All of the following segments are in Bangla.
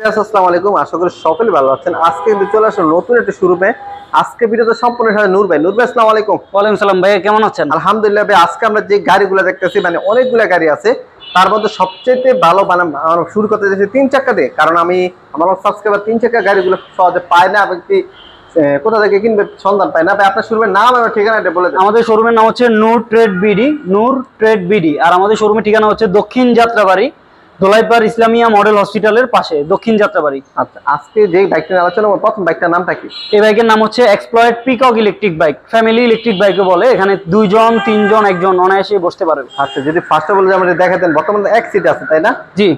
আসসালামু আলাইকুম, আশা করি সকলে ভালো আছেন। আজকে কিন্তু চলে আসলো নতুন একটা শোরুমে। আজকে ভিডিওতে সম্পূর্ণ নূর ভাই। নূর ভাই আসসালামু আলাইকুম। ওয়ালাইকুম সালাম ভাই, কেমন আছেন? আলহামদুলিল্লাহ ভাই। আজকে আমরা যে গাড়িগুলো দেখতেছি মানে অনেকগুলো গাড়ি আছে, তার মধ্যে সবচেয়ে ভালো মানে শুরু করতে যাচ্ছি 3 চাকা দিয়ে। কারণ আমার সাবস্ক্রাইবার 3 চাকা গাড়িগুলো সহজে পায় না এবং কি কোথা থেকে কিনবে সন্ধান পায় না। ভাই আপনার শোরুমের নাম এবং ঠিকানাটা বলে দেন। আমাদের শোরুমের নাম হচ্ছে নূর ট্রেড বিডি, নূর ট্রেড বিডি। আর আমাদের শোরুমের ঠিকানা হচ্ছে দক্ষিণ যাত্রাবাড়ি, দোলাইপাড় ইসলামিয়া মডেল হসপিটালের পাশে, দক্ষিণ যাত্রাবাড়ি। আচ্ছা, আজকে যে বাইকটা আলোচনা করব, প্রথম বাইকটার নামটা কি? এই বাইকের নাম হচ্ছে exploit peacock electric bike. Family electric বাইকও বলে। এখানে 2 জন 3 জন একজন অনায়াসে বসতে পারবে। আচ্ছা, যদি ফার্স্টে বলে যে আমাদের দেখাতেন, বর্তমানে 1 সিট আছে তাই না? জি,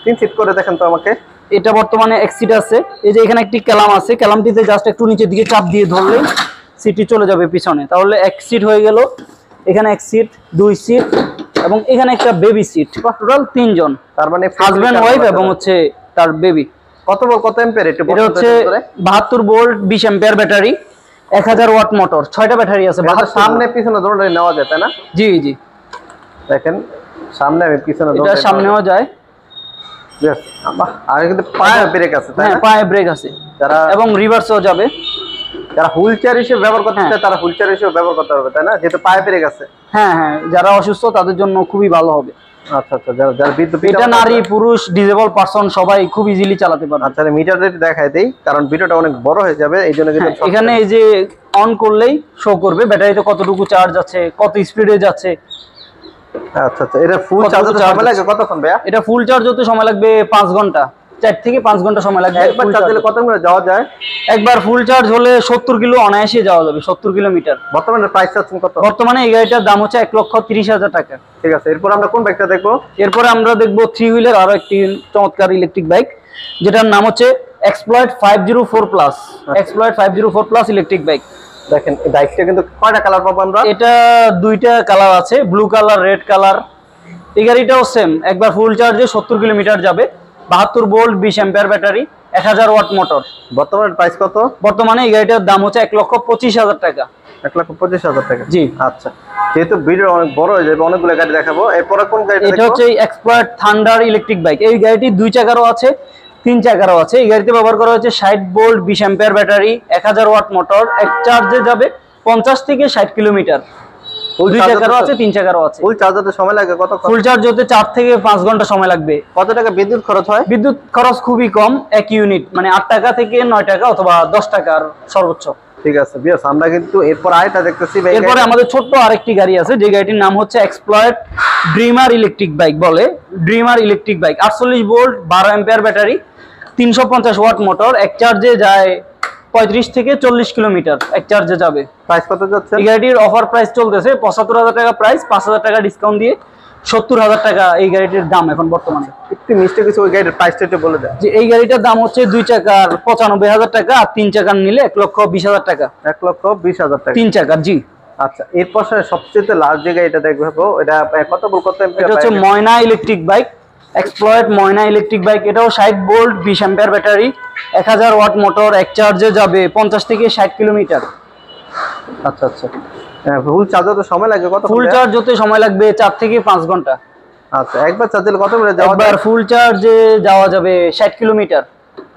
3 সিট করে দেখেন তো আমাকে। এটা বর্তমানে 1 সিট আছে। এই যে এখানে একটি ক্যালাম আছে, ক্যালামটিতে জাস্ট একটু নিচের দিকে চাপ দিয়ে ধরলেই সিটটি চলে যাবে পিছনে। তাহলে 1 সিট হয়ে গেল। এখানে 1 সিট, 2 সিট এবং এখানে একটা বেবি সিট। টোটাল 3 জন, তার মানে হাজবেন্ড ওয়াইফ এবং হচ্ছে তার বেবি। কত এম্পিয়ার? এটা হচ্ছে 72 volt 20 ampere battery, 1000 watt motor, 6টা ব্যাটারি আছে। সামনে পিছনে দুটোই নেওয়া যায় তাই না? জি জি, দেখেন সামনে এবং পিছনে এটা সামনেও যায়। यस, আর কিন্তু পায়ে ব্রেক আছে তাই না? হ্যাঁ, পায়ে ব্রেক আছে। যারা এবং রিভার্সও যাবে। যারা হুইল চেয়ার হিসেবে ব্যবহার করতে চায় তারা হুইল চেয়ার হিসেবে ব্যবহার করতে পারবে তাই না? যেহেতু পায়ে ব্রেক আছে। হ্যাঁ হ্যাঁ, যারা অসুস্থ তাদের জন্য খুবই ভালো হবে। আচ্ছা আচ্ছা, যারা বিদ্যুৎ, এটা নারী পুরুষ ডিজেবল পারসন সবাই খুব ইজিলি চালাতে পারবে। আচ্ছা, মিটার রেট দেখাই দেই কারণ ভিডিওটা অনেক বড় হয়ে যাবে, এইজন্য কিন্তু এখানে এই যে অন করলেই শো করবে ব্যাটারিতে কতটুকু চার্জ আছে, কত স্পিডে যাচ্ছে। আচ্ছা আচ্ছা, এটা ফুল চার্জ হতে সময় লাগে কতক্ষণ ভাইয়া? এটা ফুল চার্জ হতে সময় লাগবে 5 ঘন্টা, 4 থেকে 5 ঘন্টা সময় লাগবে। একবার চার্জ দিলে কত কিলোমিটার যাওয়া যায়? একবার ফুল চার্জ হলে 70 কিলো অনায়াসে যাওয়া যাবে, 70 কিলোমিটার। বর্তমানে প্রাইস আছে কত? বর্তমানে এই গাড়িটার দাম হচ্ছে 1,30,000 টাকা। ঠিক আছে, এরপর আমরা কোন বাইকটা দেখবো? এরপরে আমরা দেখবো 3 হুইলার আরো একটি চমৎকার ইলেকট্রিক বাইক, যেটার নাম হচ্ছে exploit 504 plus. Exploit 504 plus electric bike. দেখেন এই বাইকটা কিন্তু কয়টা কালার পাবো আমরা? এটা 2টা কালার আছে, ব্লু কালার, রেড কালার। এই গাড়িটাও সেম, একবার ফুল চার্জে 70 কিলোমিটার যাবে, 72 volt 20 ampere battery, 1000 watt motor. বর্তমানে প্রাইস কত? বর্তমানে এই গাড়িটার দাম হচ্ছে 1,25,000 টাকা। 1,25,000 টাকা। জি। আচ্ছা, যেহেতু ভিডিও অনেক বড় হয়ে যাবে, অনেকগুলো গাড়ি দেখাবো। এরপরে কোন গাড়িটা দেখবো? এটা হচ্ছে এক্সপ্লয়েড থান্ডার ইলেকট্রিক বাইক। এই গাড়িটি 2 চাকারও আছে, 3 চাকারও আছে। এই গাড়িতে ব্যবহার করা হচ্ছে 60 volt 20 ampere battery, 1000 watt motor. এক চার্জে যাবে 50 থেকে 60 কিলোমিটার। 2 চাকারও আছে, 3 চাকারও আছে। ফুল চার্জ হতে সময় লাগে কত? ফুল চার্জ হতে 4 থেকে 5 ঘন্টা সময় লাগবে। কত টাকা বিদ্যুৎ খরচ হয়? বিদ্যুৎ খরচ খুবই কম, 1 ইউনিট মানে 8 টাকা থেকে 9 টাকা অথবা 10 টাকার সর্বোচ্চ। ঠিক আছে বিয়াস, আমরা কিন্তু এরপর আরেকটা দেখতেছি। এরপরে আমাদের ছোট্ট আরেকটি গাড়ি আছে, যে গাড়িটির নাম হচ্ছে এক্সপ্লয়েড ড্রিমার ইলেকট্রিক বাইক বলে। Dreamer electric bike, 48 volt 12 ampere battery, 350 watt motor. এক চার্জে যায় 35 থেকে 40 কিলোমিটার এক চার্জে যাবে। প্রাইস কত যাচ্ছে? এই গাড়িটির অফার প্রাইস চলতেছে 75,000 টাকা প্রাইস, 5,000 টাকা ডিসকাউন্ট দিয়ে 70,000 টাকা এই গাড়িটির দাম এখন বর্তমানে। একটু মিষ্টি কিছু ওই গাড়ির প্রাইসটা একটু বলে দেন। যে এই গাড়িটার দাম হচ্ছে 2 চাকার 95,000 টাকা, আর 3 চাকার নিলে 1,20,000 টাকা। 1,20,000 টাকা 3 চাকার। জি। আচ্ছা, এরপর সবচেয়ে লাস্ট যে গাড়িটা দেখবো, এটা কত ভোল্ট কত এটা অ্যাম্পিয়ার? হচ্ছে ময়না ইলেকট্রিক বাইক, এক্সপ্লয়েড ময়না ইলেকট্রিক বাইক। এটাও 60 volt 20 ampere battery, 1000 watt motor. এক চার্জে যাবে 50 থেকে 60 কিলোমিটার। আচ্ছা আচ্ছা, ফুল চার্জ হতে সময় লাগে কত? ফুল চার্জ হতে সময় লাগবে 4 থেকে 5 ঘন্টা। আচ্ছা, একবার চার্জ দিলে কত মিনিট যাওয়া যায়? একবার ফুল চার্জে যাওয়া যাবে 60 কিলোমিটার।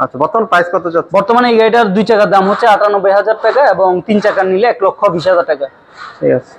আচ্ছা, বর্তমান প্রাইস কত যাচ্ছে? বর্তমানে এই গাড়িটার 2 চাকার দাম হচ্ছে 98,000 টাকা এবং 3 চাকার নিলে 1,20,000 টাকা। ঠিক আছে।